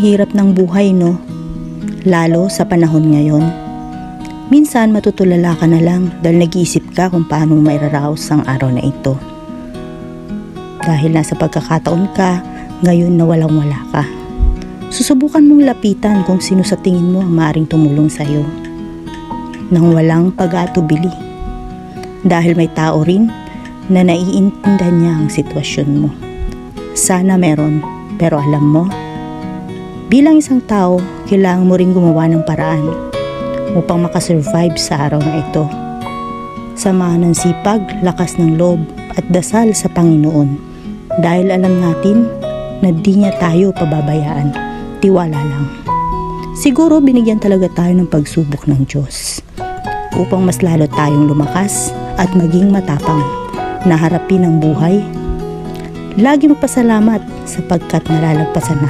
hirap ng buhay, no? Lalo sa panahon ngayon. Minsan matutulala ka na lang dahil nag-iisip ka kung paano mairaraos ang araw na ito. Dahil nasa pagkakataon ka, ngayon na walang-wala ka. Susubukan mong lapitan kung sino sa tingin mo ang maaaring tumulong sa iyo. Nang walang pag-aatubili. Dahil may tao rin na naiintindihan niya ang sitwasyon mo. Sana meron, pero alam mo, bilang isang tao, kailangan mo rin gumawa ng paraan upang makasurvive sa araw na ito. Samahan ng sipag, lakas ng loob at dasal sa Panginoon dahil alam natin na di niya tayo pababayaan. Tiwala lang. Siguro binigyan talaga tayo ng pagsubok ng Diyos upang mas lalo tayong lumakas at maging matapang na harapin ang buhay. Lagi magpasalamat sapagkat nalalagpasan natin